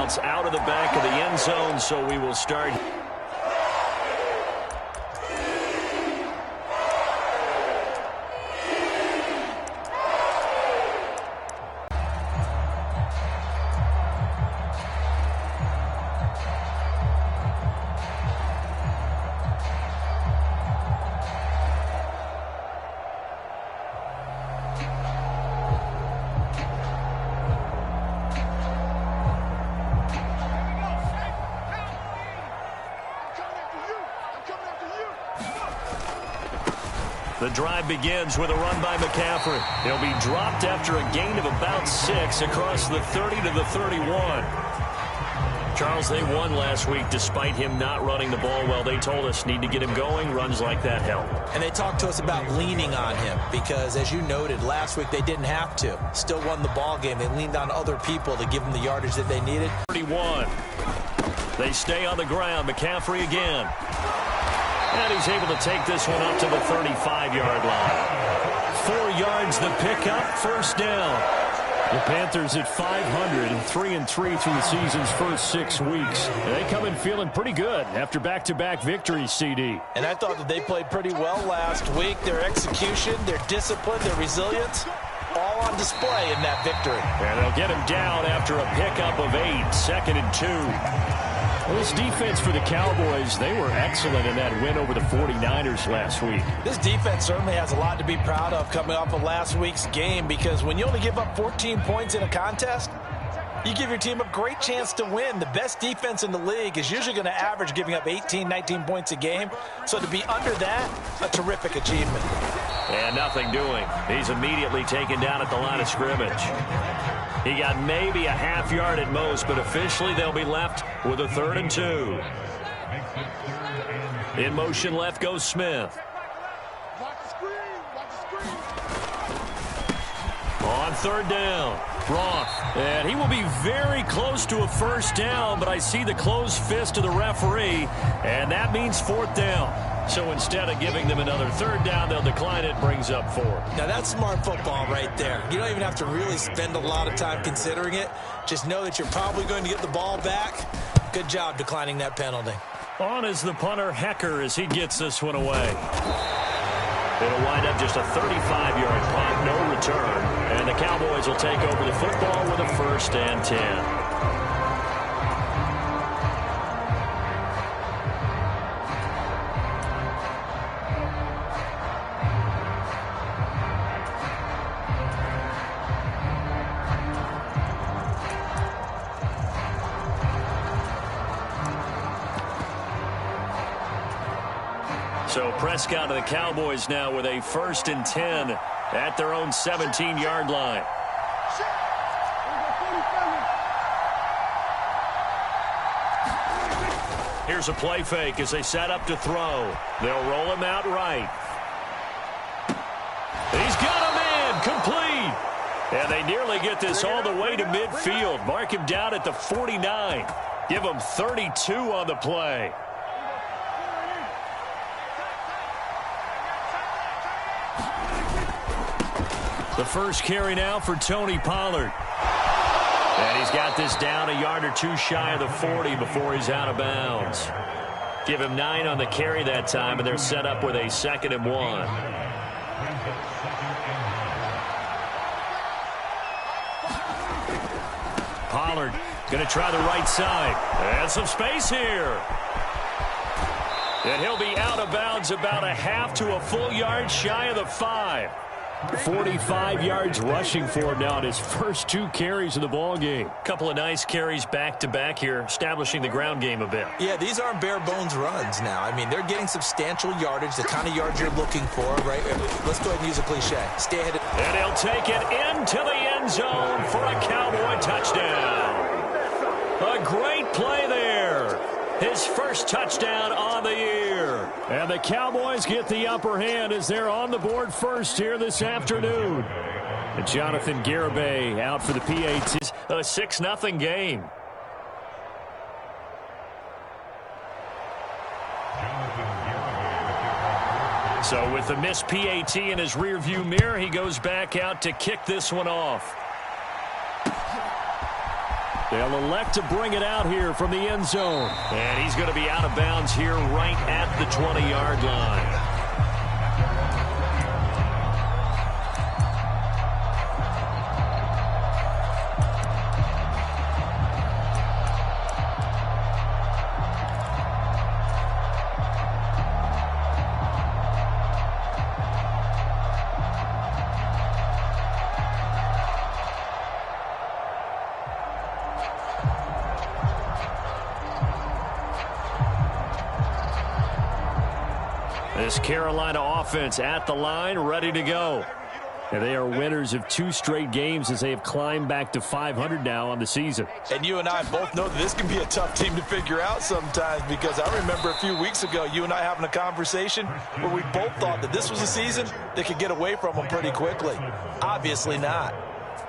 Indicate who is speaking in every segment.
Speaker 1: bounce out of the back of the end zone, so we will start. The drive begins with a run by McCaffrey. He'll be dropped after a gain of about 6 across the 30 to the 31. Charles, they won last week despite him not running the ball well. They told us need to get him going. Runs like that help.
Speaker 2: And they talked to us about leaning on him because, as you noted, last week they didn't have to. Still won the ball game. They leaned on other people to give them the yardage that they needed.
Speaker 1: 31. They stay on the ground. McCaffrey again. And he's able to take this one up to the 35-yard line. 4 yards the pickup, first down.
Speaker 3: The Panthers at 500 and 3-3 through the season's first 6 weeks. And they come in feeling pretty good after back-to-back victories, CD.
Speaker 2: And I thought that they played pretty well last week. Their execution, their discipline, their resilience, all on display in that victory.
Speaker 1: And they'll get him down after a pickup of 8, 2nd and 2.
Speaker 3: Well, this defense for the Cowboys, they were excellent in that win over the 49ers last week.
Speaker 2: This defense certainly has a lot to be proud of coming off of last week's game, because when you only give up 14 points in a contest, you give your team a great chance to win. The best defense in the league is usually going to average giving up 18, 19 points a game. So to be under that, a terrific achievement.
Speaker 1: And nothing doing. He's immediately taken down at the line of scrimmage. He got maybe a half yard at most, but officially they'll be left with a 3rd and 2. In motion left goes Smith. On 3rd down, Roth. And he will be very close to a first down, but I see the closed fist of the referee, and that means 4th down. So instead of giving them another 3rd down, they'll decline it, brings up 4.
Speaker 2: Now that's smart football right there. You don't even have to really spend a lot of time considering it. Just know that you're probably going to get the ball back. Good job declining that penalty.
Speaker 1: On is the punter, Hecker, as he gets this one away. It'll wind up just a 35-yard punt, no return. And the Cowboys will take over the football with a 1st and 10. So Prescott of the Cowboys now with a 1st and 10 at their own 17-yard line. Here's a play fake as they set up to throw. They'll roll him out right. He's got a man complete. And they nearly get this all the way to midfield. Mark him down at the 49. Give him 32 on the play. The first carry now for Tony Pollard. And he's got this down a yard or 2 shy of the 40 before he's out of bounds. Give him 9 on the carry that time, and they're set up with a 2nd and 1. Pollard going to try the right side. And some space here. And he'll be out of bounds about a half to a full yard shy of the 5.
Speaker 3: 45 yards rushing for him now in his first 2 carries of the ball game.
Speaker 1: Couple of nice carries back-to-back here, establishing the ground game a bit.
Speaker 2: Yeah, these aren't bare-bones runs now. I mean, they're getting substantial yardage, the kind of yards you're looking for, right? Let's go ahead and use a cliche. Stay ahead.
Speaker 1: And he'll take it into the end zone for a Cowboy touchdown. A great play there. His first touchdown on the year.
Speaker 3: And the Cowboys get the upper hand as they're on the board first here this afternoon. And Jonathan Garibay out for the PATs.
Speaker 1: A 6-0 game. So with the missed PAT in his rearview mirror, he goes back out to kick this one off.
Speaker 3: They'll elect to bring it out here from the end zone.
Speaker 1: And he's going to be out of bounds here right at the 20-yard line. This Carolina offense at the line, ready to go.
Speaker 3: And they are winners of 2 straight games as they have climbed back to 500 now on the season.
Speaker 2: And you and I both know that this can be a tough team to figure out sometimes, because I remember a few weeks ago you and I having a conversation where we both thought that this was a season that could get away from them pretty quickly. Obviously not.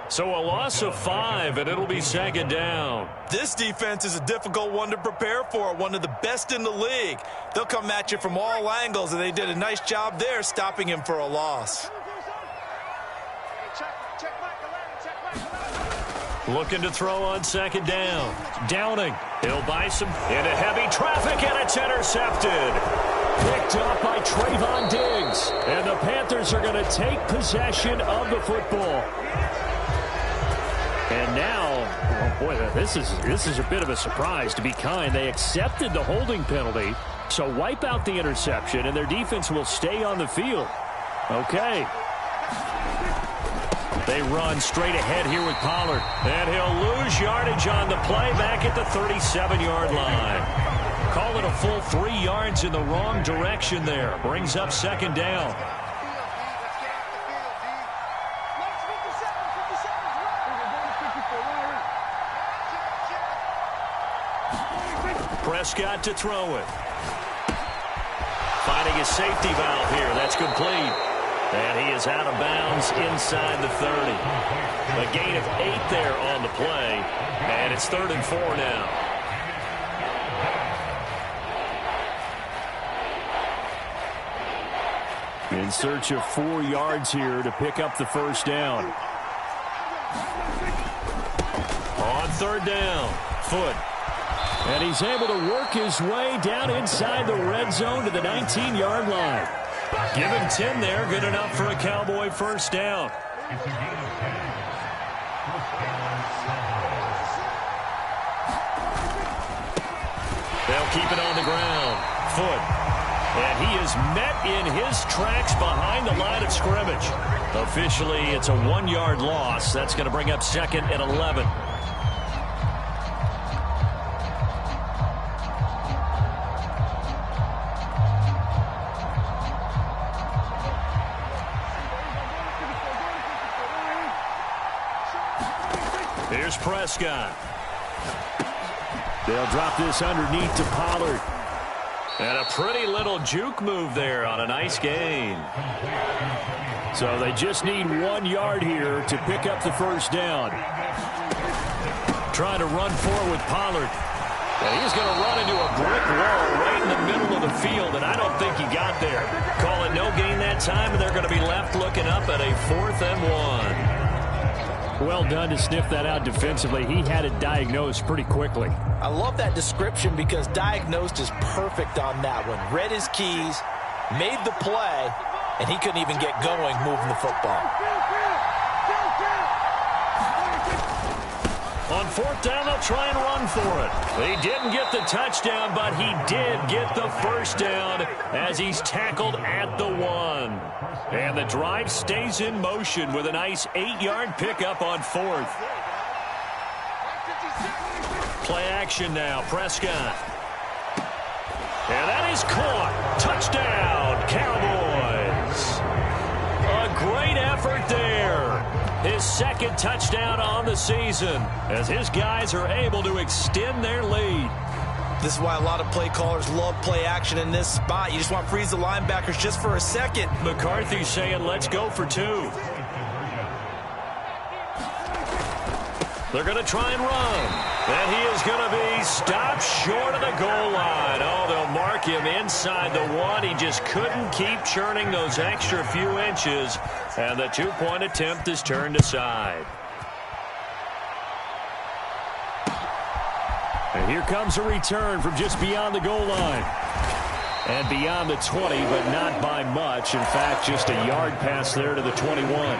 Speaker 1: So a loss of 5, and it'll be second down.
Speaker 2: This defense is a difficult one to prepare for, one of the best in the league. They'll come at you from all angles, and they did a nice job there stopping him for a loss.
Speaker 1: Looking to throw on second down. Downing. He'll buy some into heavy traffic, and it's intercepted.
Speaker 3: Picked up by Trayvon Diggs. And the Panthers are going to take possession of the football. And now, oh boy, this is a bit of a surprise, to be kind. They accepted the holding penalty, so wipe out the interception, and their defense will stay on the field. Okay.
Speaker 1: They run straight ahead here with Pollard, and he'll lose yardage on the play back at the 37-yard line. Call it a full 3 yards in the wrong direction there. Brings up second down. Prescott to throw it. Finding a safety valve here. That's complete. And he is out of bounds inside the 30. A gain of 8 there on the play. And it's 3rd and 4 now.
Speaker 3: In search of 4 yards here to pick up the first down.
Speaker 1: On 3rd down. Foot.
Speaker 3: And he's able to work his way down inside the red zone to the 19-yard line.
Speaker 1: Give him 10 there. Good enough for a Cowboy first down. They'll keep it on the ground. Foot. And he is met in his tracks behind the line of scrimmage. Officially, it's a 1-yard loss. That's going to bring up 2nd and 11. Here's Prescott.
Speaker 3: They'll drop this underneath to Pollard.
Speaker 1: And a pretty little juke move there on a nice gain.
Speaker 3: So they just need 1 yard here to pick up the first down.
Speaker 1: Trying to run forward with Pollard. And he's going to run into a brick wall right in the middle of the field, and I don't think he got there. Call it no gain that time, and they're going to be left looking up at a 4th and 1.
Speaker 3: Well done to sniff that out defensively. He had it diagnosed pretty quickly.
Speaker 2: I love that description because diagnosed is perfect on that one. Read his keys, made the play, and he couldn't even get going moving the football.
Speaker 1: On 4th down, they'll try and run for it. He didn't get the touchdown, but he did get the first down as he's tackled at the 1. And the drive stays in motion with a nice 8-yard pickup on 4th. Play action now, Prescott. And that is caught. Touchdown, Cowboys. A great effort there. His 2nd touchdown on the season as his guys are able to extend their lead.
Speaker 2: This is why a lot of play callers love play action in this spot. You just want to freeze the linebackers just for a second.
Speaker 1: McCarthy's saying, let's go for 2. They're going to try and run. And he is going to be stopped short of the goal line. Oh, they'll mark him inside the 1. He just couldn't keep churning those extra few inches. And the 2-point attempt is turned aside.
Speaker 3: And here comes a return from just beyond the goal line. And beyond the 20, but not by much. In fact, just a yard pass there to the 21.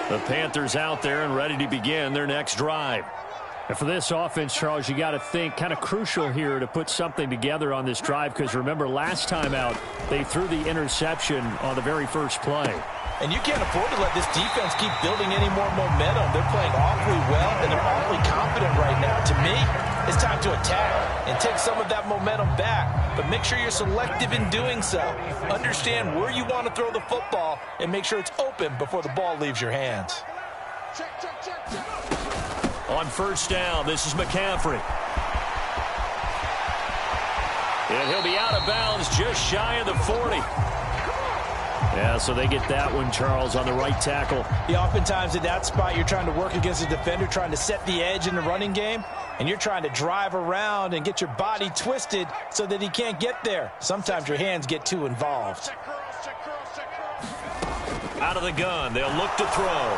Speaker 3: The Panthers out there and ready to begin their next drive. And for this offense, Charles, you got to think kind of crucial here to put something together on this drive, because remember last time out they threw the interception on the very first play.
Speaker 2: And you can't afford to let this defense keep building any more momentum. They're playing awfully well, and they're awfully confident right now. To me, it's time to attack and take some of that momentum back. But make sure you're selective in doing so. Understand where you want to throw the football and make sure it's open before the ball leaves your hands.
Speaker 1: On first down, this is McCaffrey. And he'll be out of bounds just shy of the 40.
Speaker 3: Yeah, so they get that one, Charles, on the right tackle.
Speaker 2: Yeah, oftentimes in that spot, you're trying to work against a defender, trying to set the edge in the running game, and you're trying to drive around and get your body twisted so that he can't get there. Sometimes your hands get too involved.
Speaker 1: Out of the gun, they'll look to throw.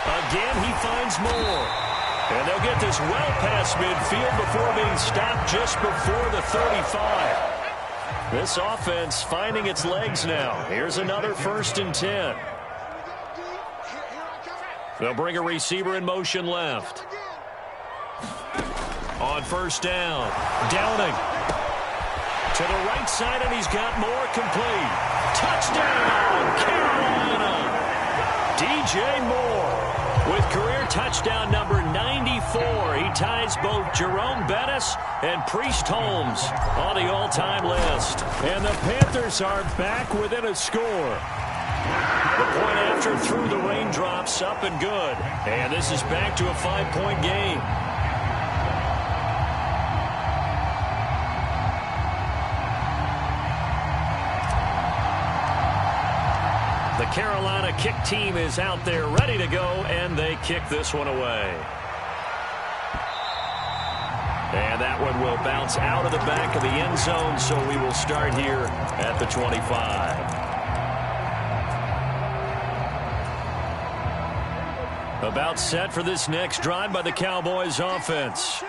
Speaker 1: Again, he finds more. And they'll get this well past midfield before being stopped just before the 35. This offense finding its legs now. Here's another 1st and 10. They'll bring a receiver in motion left. On first down, Downing. To the right side, and he's got more complete. Touchdown, Carolina! DJ Moore with career touchdown number 94. He ties both Jerome Bettis and Priest Holmes on the all-time list. And the Panthers are back within a score. The point after through the raindrops, up and good. And this is back to a 5-point game. The Carolina kick team is out there ready to go, and they kick this one away. And that one will bounce out of the back of the end zone, so we will start here at the 25. About set for this next drive by the Cowboys offense.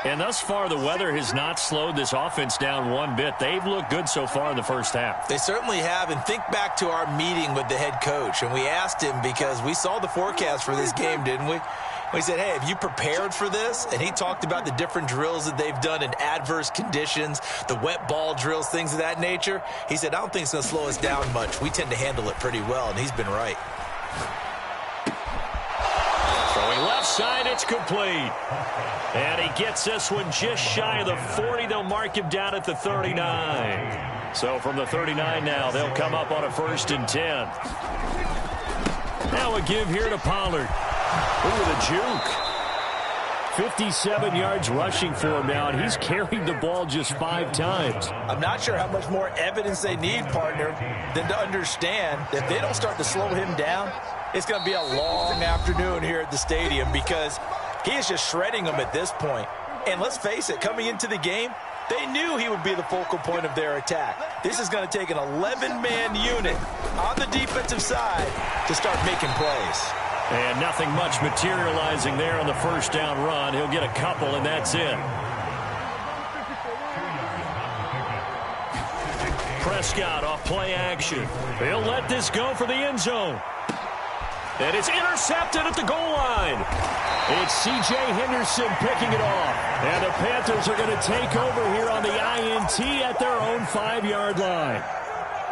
Speaker 1: And thus far, the weather has not slowed this offense down one bit. They've looked good so far in the first half.
Speaker 2: They certainly have. And think back to our meeting with the head coach. And we asked him, because we saw the forecast for this game, didn't we? We said, hey, have you prepared for this? And he talked about the different drills that they've done in adverse conditions, the wet ball drills, things of that nature. He said, I don't think it's going to slow us down much. We tend to handle it pretty well, and he's been right.
Speaker 1: Throwing left side, it's complete. And he gets this one just shy of the 40. They'll mark him down at the 39. So from the 39 now, they'll come up on a 1st and 10. Now a give here to Pollard. Look at the juke. 57 yards rushing for him now, and he's carried the ball just 5 times.
Speaker 2: I'm not sure how much more evidence they need, partner, than to understand that if they don't start to slow him down, it's going to be a long afternoon here at the stadium, because he is just shredding them at this point. And let's face it, coming into the game, they knew he would be the focal point of their attack. This is going to take an 11-man unit on the defensive side to start making plays.
Speaker 1: And nothing much materializing there on the first down run. He'll get a couple, and that's it. Prescott off play action. He'll let this go for the end zone. And it's intercepted at the goal line. It's C.J. Henderson picking it off. And the Panthers are going to take over here on the INT at their own 5-yard line.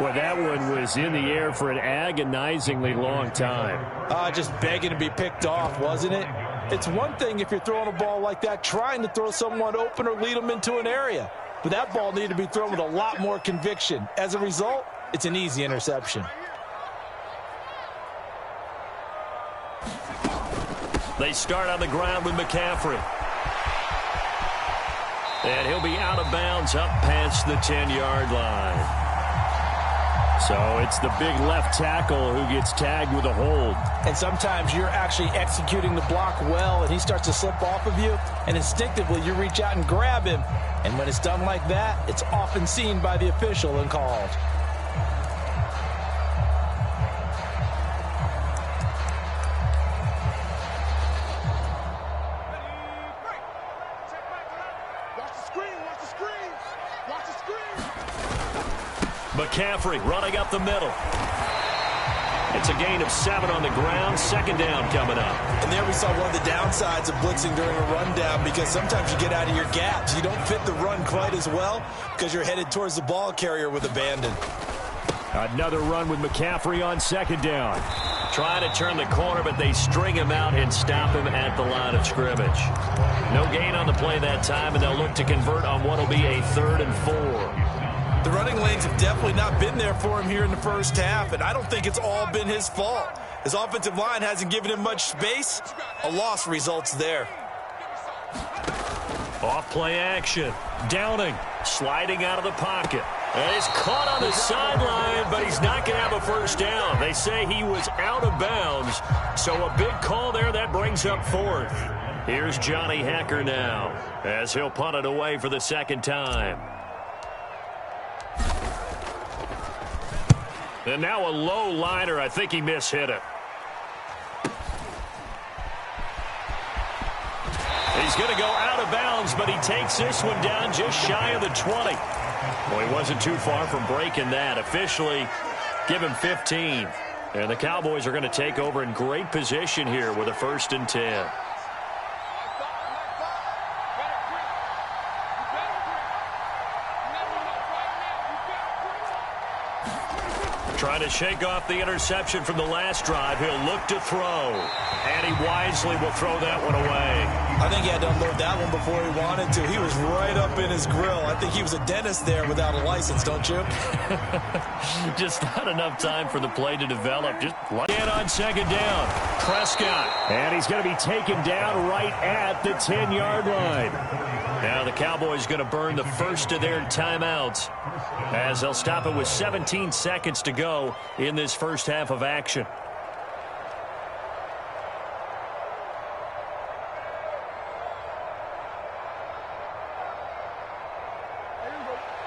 Speaker 3: Well, that one was in the air for an agonizingly long time.
Speaker 2: Just begging to be picked off, wasn't it? It's one thing if you're throwing a ball like that, trying to throw someone open or lead them into an area. But that ball needed to be thrown with a lot more conviction. As a result, it's an easy interception.
Speaker 1: They start on the ground with McCaffrey. And he'll be out of bounds up past the 10-yard line.
Speaker 3: So it's the big left tackle who gets tagged with a hold.
Speaker 2: And sometimes you're actually executing the block well, and he starts to slip off of you, and instinctively you reach out and grab him. And when it's done like that, it's often seen by the official and called.
Speaker 1: McCaffrey running up the middle. It's a gain of 7 on the ground. Second down coming up.
Speaker 2: And there we saw one of the downsides of blitzing during a rundown, because sometimes you get out of your gaps. You don't fit the run quite as well because you're headed towards the ball carrier with abandon.
Speaker 3: Another run with McCaffrey on second down.
Speaker 1: Trying to turn the corner, but they string him out and stop him at the line of scrimmage. No gain on the play that time, and they'll look to convert on what will be a 3rd and 4.
Speaker 2: The running lanes have definitely not been there for him here in the first half, and I don't think it's all been his fault. His offensive line hasn't given him much space. A loss results there.
Speaker 1: Off play action. Downing, sliding out of the pocket. And he's caught on the sideline, but he's not going to have a first down. They say he was out of bounds, so a big call there that brings up 4th. Here's Johnny Hacker now, as he'll punt it away for the second time. And now a low liner. I think he mishit it. He's going to go out of bounds, but he takes this one down just shy of the 20. Well, he wasn't too far from breaking that. Officially, give him 15. And the Cowboys are going to take over in great position here with a 1st and 10. Trying to shake off the interception from the last drive. He'll look to throw. And he wisely will throw that one away.
Speaker 2: I think he had to unload that one before he wanted to. He was right up in his grill. I think he was a dentist there without a license, don't you?
Speaker 1: Just not enough time for the play to develop. Just get on second down. Prescott.
Speaker 3: And he's going to be taken down right at the 10-yard line.
Speaker 1: Now the Cowboys going to burn the first of their timeouts, as they'll stop it with 17 seconds to go in this first half of action.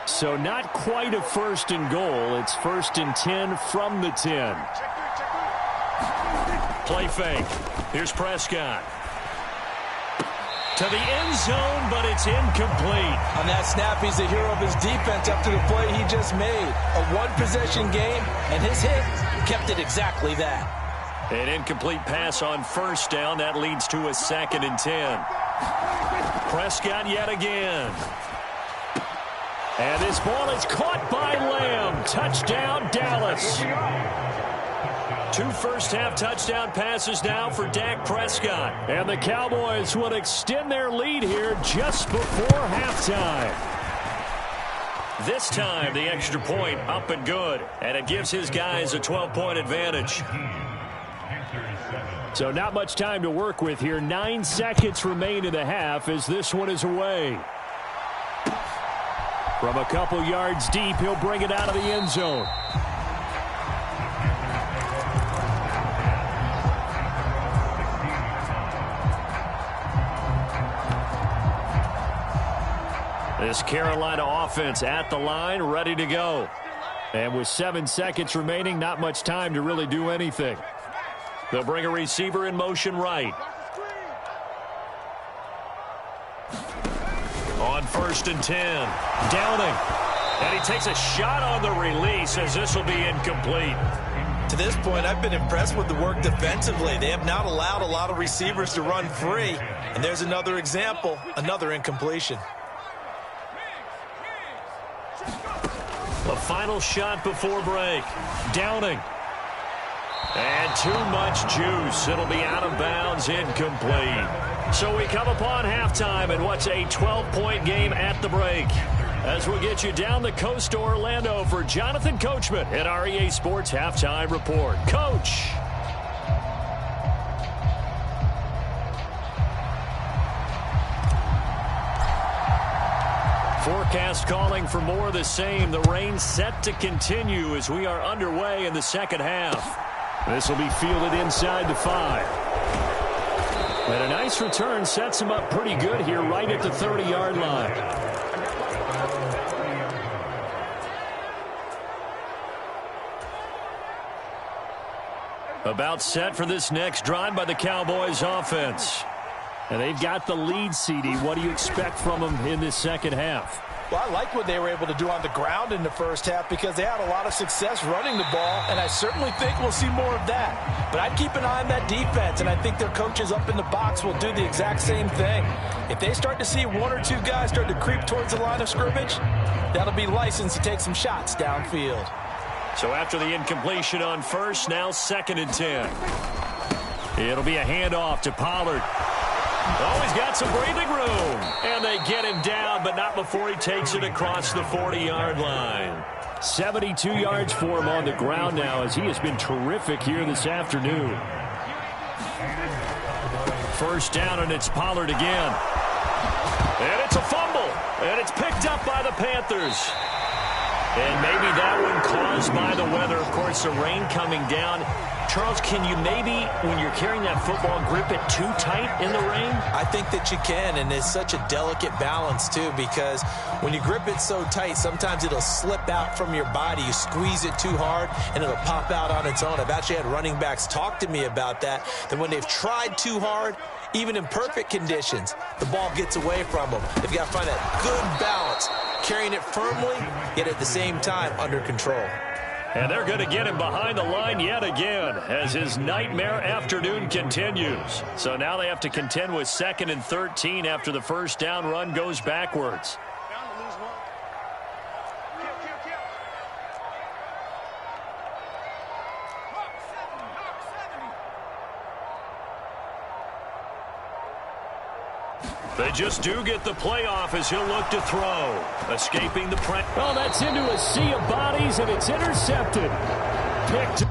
Speaker 3: So not quite a 1st and goal. It's 1st and 10 from the 10.
Speaker 1: Play fake. Here's Prescott. To the end zone, but it's incomplete.
Speaker 2: On that snap, he's the hero of his defense after the play he just made. A one-possession game, and his hit kept it exactly that.
Speaker 1: An incomplete pass on first down. That leads to a 2nd and 10. Prescott yet again.
Speaker 3: And this ball is caught by Lamb. Touchdown, Dallas.
Speaker 1: 2 first-half touchdown passes now for Dak Prescott.
Speaker 3: And the Cowboys will extend their lead here just before halftime.
Speaker 1: This time, the extra point up and good. And it gives his guys a 12-point advantage.
Speaker 3: So not much time to work with here. 9 seconds remain in the half as this one is away. From a couple yards deep, he'll bring it out of the end zone.
Speaker 1: This Carolina offense at the line, ready to go.
Speaker 3: And with 7 seconds remaining, not much time to really do anything.
Speaker 1: They'll bring a receiver in motion right. On 1st and 10. Downing. And he takes a shot on the release, as this will be incomplete.
Speaker 2: To this point, I've been impressed with the work defensively. They have not allowed a lot of receivers to run free. And there's another example, another incompletion.
Speaker 1: A final shot before break. Downing. And too much juice. It'll be out of bounds, incomplete. So we come upon halftime in what's a 12-point game at the break. As we get you down the coast to Orlando for Jonathan Coachman at our EA Sports Halftime Report. Coach. Forecast calling for more of the same. The rain set to continue as we are underway in the second half.
Speaker 3: This will be fielded inside the 5. And a nice return sets him up pretty good here right at the 30-yard line.
Speaker 1: About set for this next drive by the Cowboys offense.
Speaker 3: And they've got the lead, CD. What do you expect from them in this second half?
Speaker 2: Well, I like what they were able to do on the ground in the first half because they had a lot of success running the ball, and I certainly think we'll see more of that. But I'd keep an eye on that defense, and I think their coaches up in the box will do the exact same thing. If they start to see one or two guys start to creep towards the line of scrimmage, that'll be licensed to take some shots downfield.
Speaker 1: So after the incompletion on first, now 2nd and 10. It'll be a handoff to Pollard. Oh, he's got some breathing room. And they get him down, but not before he takes it across the 40-yard line.
Speaker 3: 72 yards for him on the ground now as he has been terrific here this afternoon.
Speaker 1: First down, and it's Pollard again. And it's a fumble. And it's picked up by the Panthers. And maybe that one caused by the weather. Of course, the rain coming down. Charles, can you maybe, when you're carrying that football, grip it too tight in the rain?
Speaker 2: I think that you can, and it's such a delicate balance, too, because when you grip it so tight, sometimes it'll slip out from your body. You squeeze it too hard, and it'll pop out on its own. I've actually had running backs talk to me about that when they've tried too hard, even in perfect conditions, the ball gets away from them. They've got to find that good balance, carrying it firmly, yet at the same time under control.
Speaker 1: And they're going to get him behind the line yet again as his nightmare afternoon continues. So now they have to contend with 2nd and 13 after the first down run goes backwards. They just do get the playoff as he'll look to throw. Escaping the pressure.
Speaker 3: Oh, that's into a sea of bodies, and it's intercepted. Picked.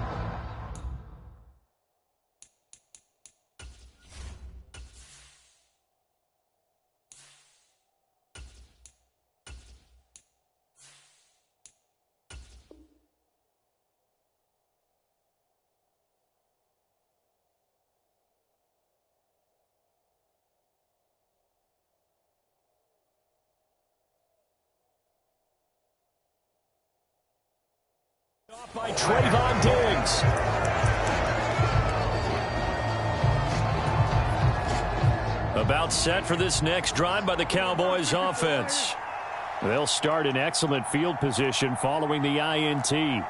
Speaker 3: By Trayvon Diggs.
Speaker 1: About set for this next drive by the Cowboys offense.
Speaker 3: They'll start in excellent field position following the INT.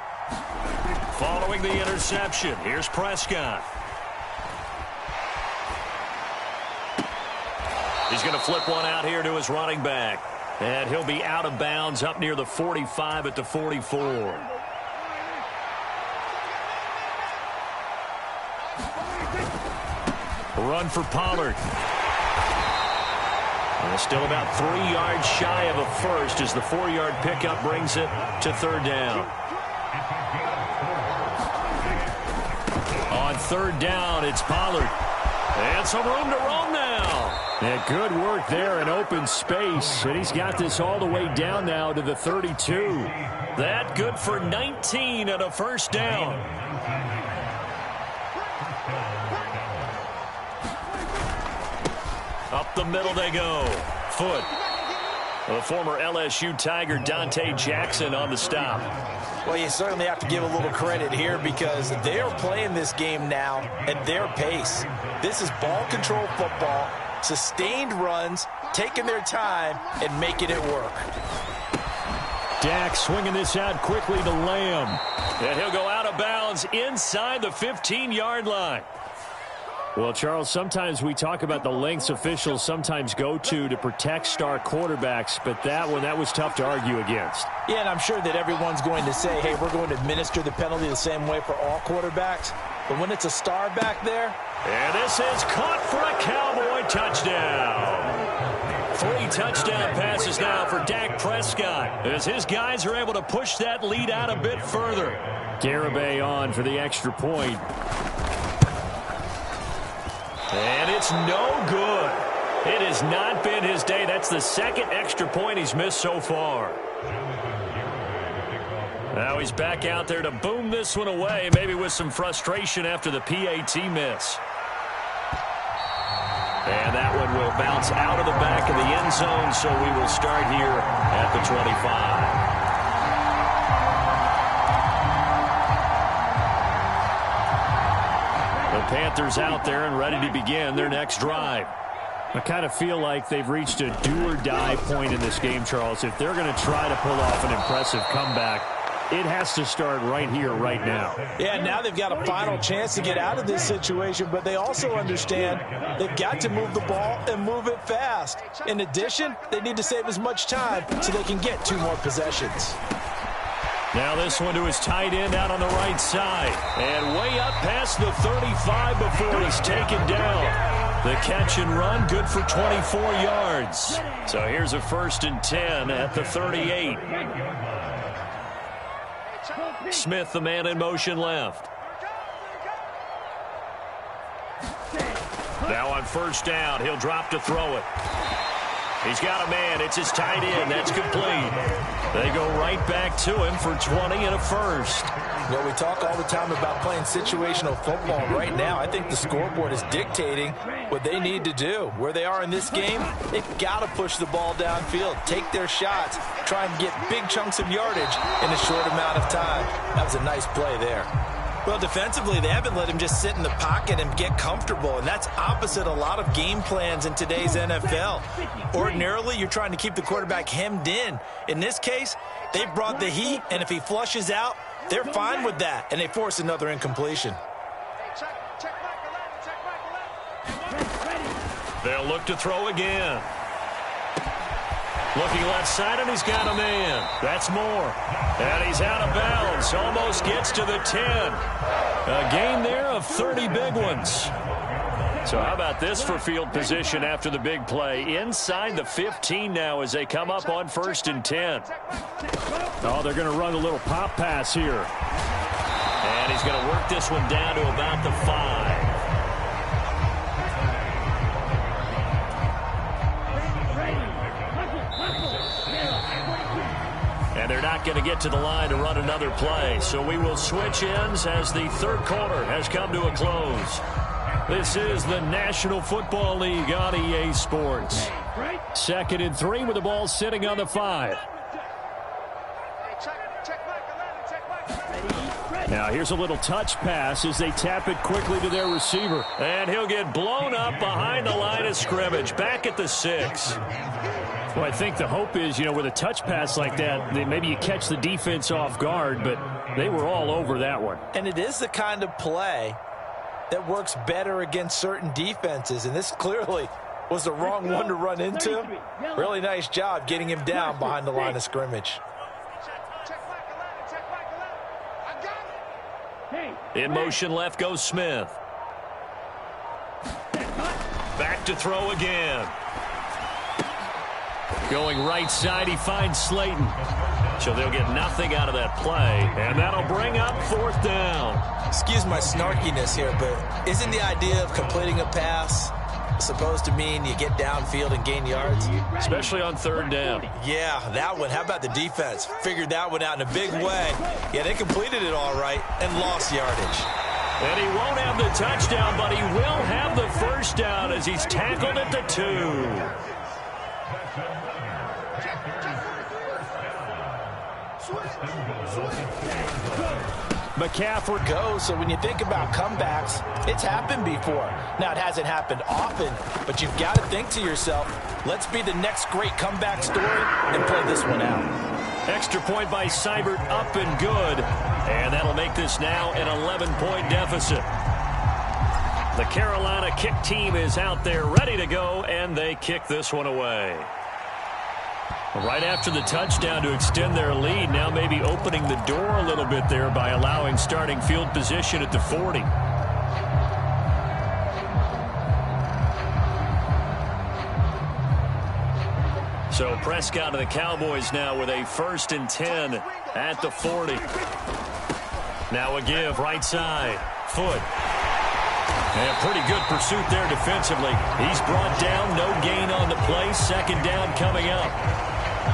Speaker 1: Following the interception, here's Prescott. He's going to flip one out here to his running back. And he'll be out of bounds up near the 45 at the 44. Run for Pollard. And still about 3 yards shy of a first as the 4-yard pickup brings it to 3rd down. On 3rd down, it's Pollard. And some room to roam now.
Speaker 3: Yeah, good work there in open space. And he's got this all the way down now to the 32.
Speaker 1: That good for 19 and a first down. Up the middle they go. Foot. The former LSU Tiger Dante Jackson on the stop.
Speaker 2: Well, you certainly have to give a little credit here because they're playing this game now at their pace. This is ball control football, sustained runs, taking their time, and making it work.
Speaker 3: Dak swinging this out quickly to Lamb.
Speaker 1: And he'll go out of bounds inside the 15-yard line.
Speaker 3: Well, Charles, sometimes we talk about the lengths officials sometimes go to protect star quarterbacks, but that was tough to argue against.
Speaker 2: Yeah, and I'm sure that everyone's going to say, hey, we're going to administer the penalty the same way for all quarterbacks. But when it's a star back there.
Speaker 1: And this is caught for a Cowboy touchdown. 3 touchdown passes now for Dak Prescott as his guys are able to push that lead out a bit further.
Speaker 3: Garibay on for the extra point.
Speaker 1: And it's no good. It has not been his day. That's the 2nd extra point he's missed so far. Now he's back out there to boom this one away, maybe with some frustration after the PAT miss. And that one will bounce out of the back of the end zone, so we will start here at the 25. The Panthers out there and ready to begin their next drive.
Speaker 3: I kind of feel like they've reached a do-or-die point in this game, Charles. If they're going to try to pull off an impressive comeback, it has to start right here, right now.
Speaker 2: Yeah, now they've got a final chance to get out of this situation, but they also understand they've got to move the ball and move it fast. In addition, they need to save as much time so they can get 2 more possessions.
Speaker 1: Now this one to his tight end out on the right side. And way up past the 35 before he's taken down. The catch and run, good for 24 yards. So here's a 1st and 10 at the 38. Smith, the man in motion left. Now on 1st down, he'll drop to throw it. He's got a man. It's his tight end. That's complete. They go right back to him for 20 and a 1st.
Speaker 2: You know, we talk all the time about playing situational football. Right now, I think the scoreboard is dictating what they need to do. Where they are in this game, they've got to push the ball downfield, take their shots, try and get big chunks of yardage in a short amount of time. That was a nice play there. Well, defensively, they haven't let him just sit in the pocket and get comfortable, and that's opposite a lot of game plans in today's NFL. Ordinarily, you're trying to keep the quarterback hemmed in. In this case, they've brought the heat, and if he flushes out, they're fine with that, and they force another incompletion.
Speaker 1: They'll look to throw again. Looking left side, and he's got a man. That's Moore. And he's out of bounds. Almost gets to the 10. A gain there of 30 big ones. So how about this for field position after the big play? Inside the 15 now as they come up on 1st and 10.
Speaker 3: Oh, they're going to run a little pop pass here.
Speaker 1: And he's going to work this one down to about the 5. And they're not going to get to the line to run another play. So we will switch ends as the 3rd quarter has come to a close. This is the National Football League on EA Sports. 2nd and 3 with the ball sitting on the 5. Now here's a little touch pass as they tap it quickly to their receiver. And he'll get blown up behind the line of scrimmage. Back at the 6.
Speaker 3: Well, I think the hope is, with a touch pass like that, maybe you catch the defense off guard, but they were all over that one.
Speaker 2: And it is the kind of play that works better against certain defenses, and this clearly was the wrong one to run into. Really nice job getting him down behind the line of scrimmage.
Speaker 1: In motion left goes Smith. Back to throw again. Going right side, he finds Slayton. So they'll get nothing out of that play, and that'll bring up 4th down.
Speaker 2: Excuse my snarkiness here, but isn't the idea of completing a pass supposed to mean you get downfield and gain yards?
Speaker 1: Especially on 3rd down.
Speaker 2: Yeah, that one. How about the defense? Figured that one out in a big way. Yeah, they completed it all right and lost yardage.
Speaker 1: And he won't have the touchdown, but he will have the 1st down as he's tackled at the 2.
Speaker 2: McCaffrey goes, so when you think about comebacks, it's happened before. Now, it hasn't happened often, but you've got to think to yourself, let's be the next great comeback story and play this one out.
Speaker 1: Extra point by Seibert, up and good. And that'll make this now an 11-point deficit. The Carolina kick team is out there ready to go, and they kick this one away. Right after the touchdown to extend their lead, now maybe opening the door a little bit there by allowing starting field position at the 40. So Prescott and the Cowboys now with a 1st and 10 at the 40. Now a give right side. Foot. And pretty good pursuit there defensively. He's brought down, no gain on the play. 2nd down coming up.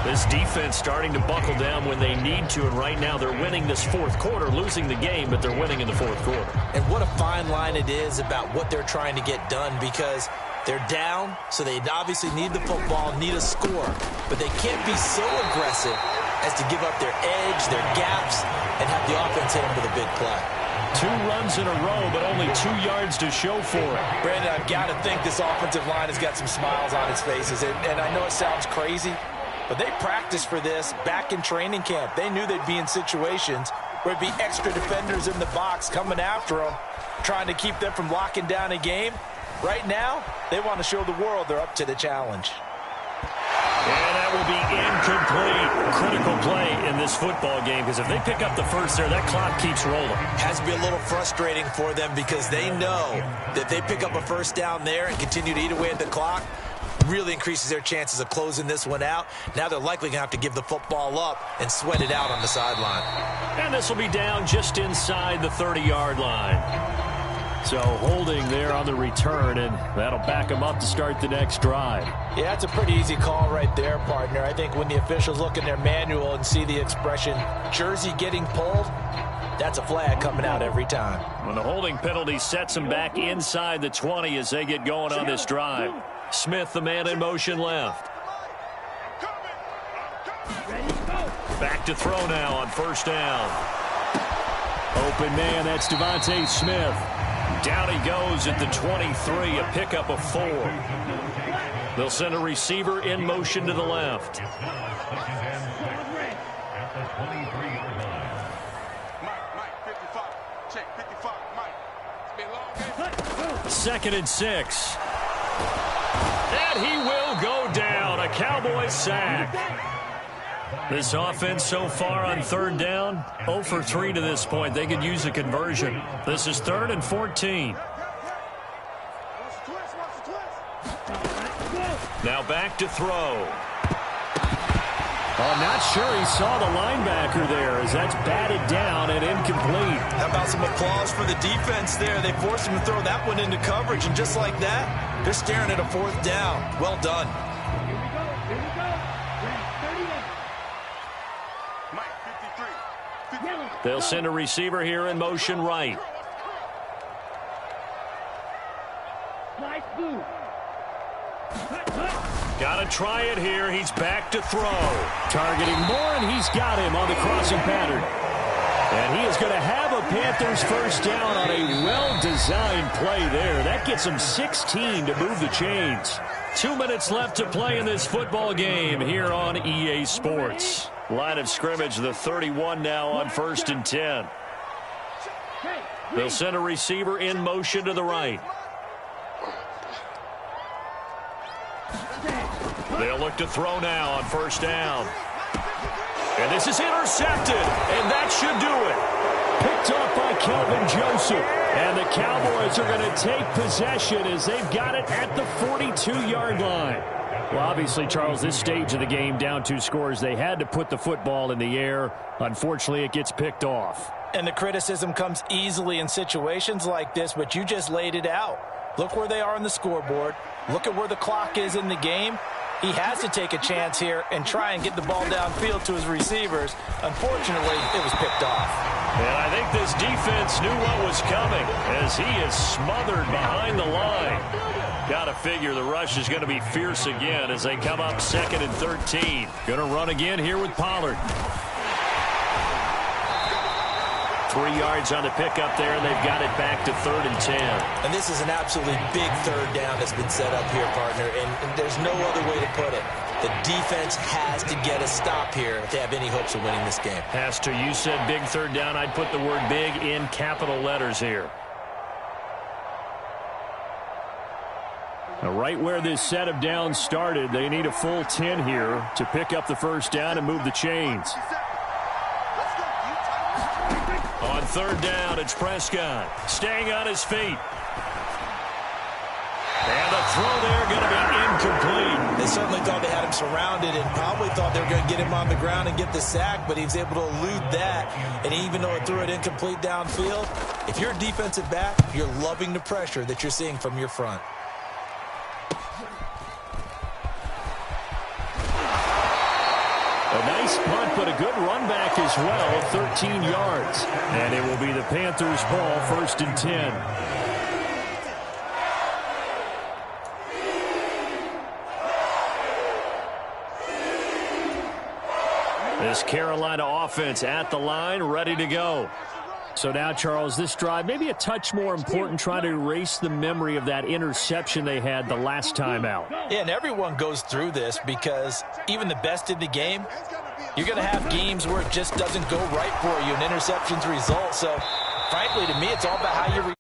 Speaker 1: This defense starting to buckle down when they need to, and right now they're winning this 4th quarter, losing the game, but they're winning in the 4th quarter.
Speaker 2: And what a fine line it is about what they're trying to get done, because they're down, so they obviously need the football, need a score, but they can't be so aggressive as to give up their edge, their gaps, and have the offense hit them with a big play.
Speaker 1: 2 runs in a row, but only 2 yards to show for it.
Speaker 2: Brandon, I've got to think this offensive line has got some smiles on its faces. And I know it sounds crazy, but they practiced for this back in training camp. They knew they'd be in situations where there'd be extra defenders in the box coming after them, trying to keep them from locking down a game. Right now, they want to show the world they're up to the challenge.
Speaker 1: And that will be incomplete. Critical play in this football game, because if they pick up the first there, that clock keeps rolling.
Speaker 2: Has to be a little frustrating for them because they know that they pick up a first down there and continue to eat away at the clock, really increases their chances of closing this one out. Now they're likely going to have to give the football up and sweat it out on the sideline.
Speaker 1: And this will be down just inside the 30-yard line. So holding there on the return, and that'll back them up to start the next drive.
Speaker 2: Yeah, it's a pretty easy call right there, partner. I think when the officials look in their manual and see the expression jersey getting pulled, that's a flag coming out every time.
Speaker 1: When the holding penalty sets them back inside the 20 as they get going on this drive. Smith, the man in motion left. Back to throw now on first down.
Speaker 3: Open man, that's Devontae Smith.
Speaker 1: Down he goes at the 23, a pickup of 4. They'll send a receiver in motion to the left. Second and 6. And he will go down. A Cowboys sack. This offense so far on third down, 0 for 3 to this point. They could use a conversion. This is 3rd and 14. Now back to throw.
Speaker 3: I'm not sure he saw the linebacker there as that's batted down and incomplete.
Speaker 2: How about some applause for the defense there? They forced him to throw that one into coverage, and just like that, they're staring at a 4th down. Well done.
Speaker 1: They'll send a receiver here in motion right. Got to try it here. He's back to throw.
Speaker 3: Targeting Moore, and he's got him on the crossing pattern. And he is going to have a Panthers first down on a well-designed play there. That gets him 16 to move the chains.
Speaker 1: 2 minutes left to play in this football game here on EA Sports. Line of scrimmage, the 31 now on 1st and 10. They'll send a receiver in motion to the right. They'll look to throw now on first down. And this is intercepted, and that should do it.
Speaker 3: Picked off by Kelvin Joseph. And the Cowboys are going to take possession as they've got it at the 42-yard line. Well, obviously, Charles, this stage of the game, down 2 scores, they had to put the football in the air. Unfortunately, it gets picked off.
Speaker 2: And the criticism comes easily in situations like this, but you just laid it out. Look where they are on the scoreboard. Look at where the clock is in the game. He has to take a chance here and try and get the ball downfield to his receivers. Unfortunately, it was picked off.
Speaker 1: And I think this defense knew what was coming as he is smothered behind the line. Got to figure the rush is going to be fierce again as they come up 2nd and 13. Going to run again here with Pollard. 3 yards on the pickup there, and they've got it back to 3rd and 10.
Speaker 2: And this is an absolutely big 3rd down that's been set up here, partner, and there's no other way to put it. The defense has to get a stop here if they have any hopes of winning this game.
Speaker 1: Has to. You said big 3rd down. I'd put the word big in capital letters here.
Speaker 3: Now, right where this set of downs started, they need a full 10 here to pick up the first down and move the chains.
Speaker 1: On 3rd down, it's Prescott staying on his feet. And the throw there going to be incomplete.
Speaker 2: They certainly thought they had him surrounded and probably thought they were going to get him on the ground and get the sack, but he was able to elude that. And even though it threw it incomplete downfield, if you're a defensive back, you're loving the pressure that you're seeing from your front.
Speaker 3: A nice punt, but a good run back as well, 13 yards. And it will be the Panthers' ball, 1st and 10.
Speaker 1: This Carolina offense at the line, ready to go.
Speaker 3: So now, Charles, this drive maybe a touch more important, trying to erase the memory of that interception they had the last time out.
Speaker 2: Yeah, and everyone goes through this because even the best in the game, you're going to have games where it just doesn't go right for you, and interceptions result. So, frankly, to me, it's all about how you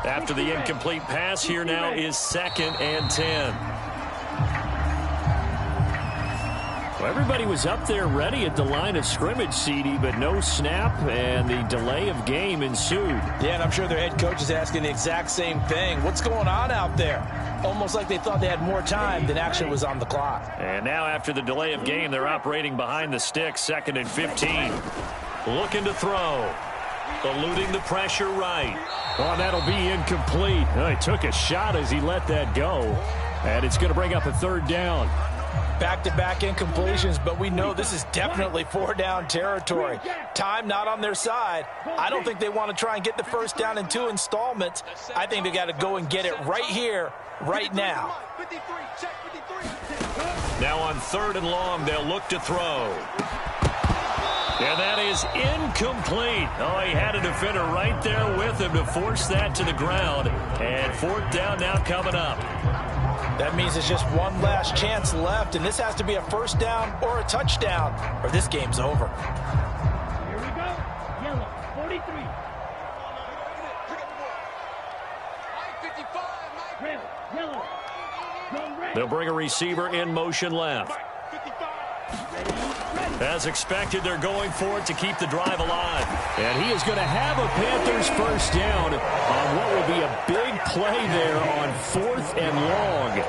Speaker 1: After the incomplete pass, here now is 2nd and 10.
Speaker 3: Well, everybody was up there ready at the line of scrimmage, CD, but no snap, and the delay of game ensued.
Speaker 2: Yeah, and I'm sure their head coach is asking the exact same thing. What's going on out there? Almost like they thought they had more time than actually was on the clock.
Speaker 1: And now after the delay of game, they're operating behind the stick, 2nd and 15. Looking to throw. Eluding the pressure right.
Speaker 3: Oh, that'll be incomplete. Oh, he took a shot as he let that go. And it's going to bring up a 3rd down.
Speaker 2: Back-to-back incompletions, but we know this is definitely 4-down territory. Time not on their side. I don't think they want to try and get the 1st down in 2 installments. I think they got to go and get it right here, right now.
Speaker 1: Now on 3rd and long, they'll look to throw. And that is incomplete. Oh, he had a defender right there with him to force that to the ground. And 4th down now coming up.
Speaker 2: That means it's just one last chance left, and this has to be a 1st down or a touchdown, or this game's over.
Speaker 4: Here we go. Yellow, 43. Red, yellow. Go red.
Speaker 1: They'll bring a receiver in motion left. As expected, they're going for it to keep the drive alive.
Speaker 3: And he is going to have a Panthers 1st down on what will be a big play there on 4th and long.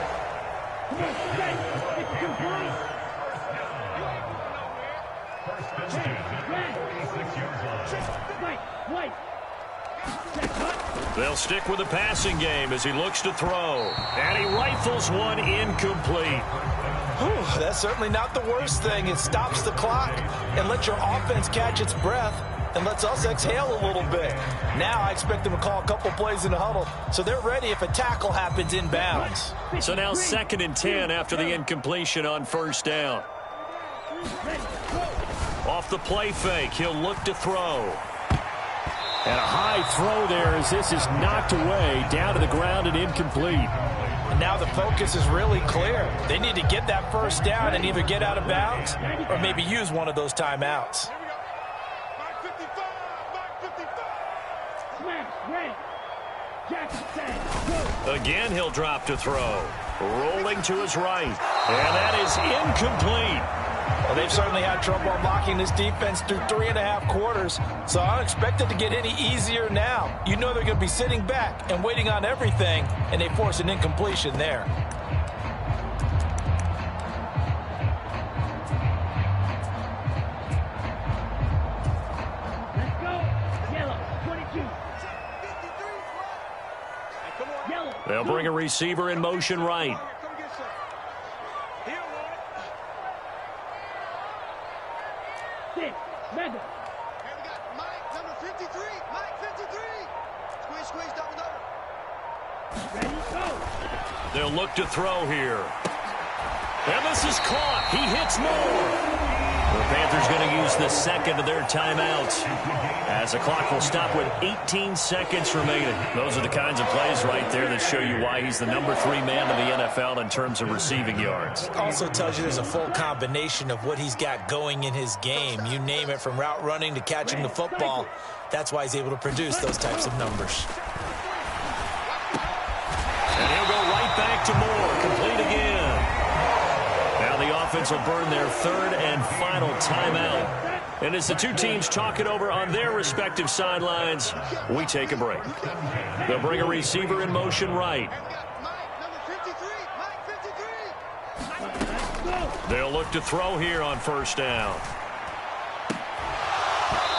Speaker 1: They'll stick with the passing game as he looks to throw. And he rifles one incomplete.
Speaker 2: That's certainly not the worst thing. It stops the clock and lets your offense catch its breath and lets us exhale a little bit. Now I expect them to call a couple plays in the huddle, so they're ready if a tackle happens inbounds.
Speaker 1: So now 2nd and 10 after the incompletion on 1st down. Off the play fake, he'll look to throw.
Speaker 3: And a high throw there as this is knocked away, down to the ground and incomplete.
Speaker 2: Now the focus is really clear. They need to get that 1st down and either get out of bounds or maybe use one of those timeouts.
Speaker 1: Again, he'll drop to throw. Rolling to his right. And that is incomplete.
Speaker 2: Well, they've certainly had trouble unlocking this defense through 3.5 quarters, so I don't expect it to get any easier now. You know they're going to be sitting back and waiting on everything, and they force an incompletion there.
Speaker 4: Let's go. Yellow, 22. Yellow.
Speaker 1: They'll bring a receiver in motion right.
Speaker 4: Mega. Ready, go.
Speaker 1: They'll look to throw here. And this is caught. He hits more. The Panthers going to use the 2nd of their timeouts as the clock will stop with 18 seconds remaining. Those are the kinds of plays right there that show you why he's the number 3 man in the NFL in terms of receiving yards.
Speaker 2: Also tells you there's a full combination of what he's got going in his game. You name it, from route running to catching the football. That's why he's able to produce those types of numbers.
Speaker 1: And he'll go right back to Moore. Complete again. Now the offense will burn their 3rd and final timeout. And as the two teams talk it over on their respective sidelines, we take a break. They'll bring a receiver in motion right. They'll look to throw here on first down.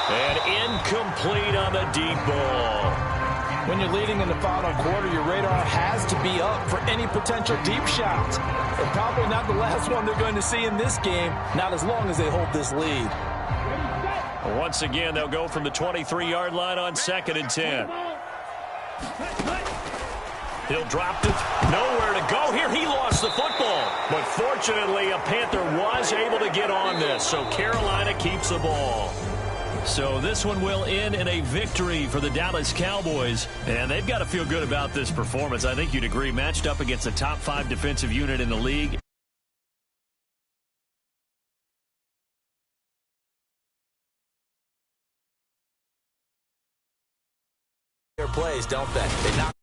Speaker 1: And incomplete on the deep ball.
Speaker 2: When you're leading in the final quarter, your radar has to be up for any potential deep shots. And probably not the last one they're going to see in this game, not as long as they hold this lead.
Speaker 1: Once again, they'll go from the 23-yard line on 2nd and 10. He'll drop it. Nowhere to go here. He lost the football. But fortunately, a Panther was able to get on this. So Carolina keeps the ball. So this one will end in a victory for the Dallas Cowboys. And they've got to feel good about this performance. I think you'd agree. Matched up against a top 5 defensive unit in the league.
Speaker 2: Plays, don't they? They knock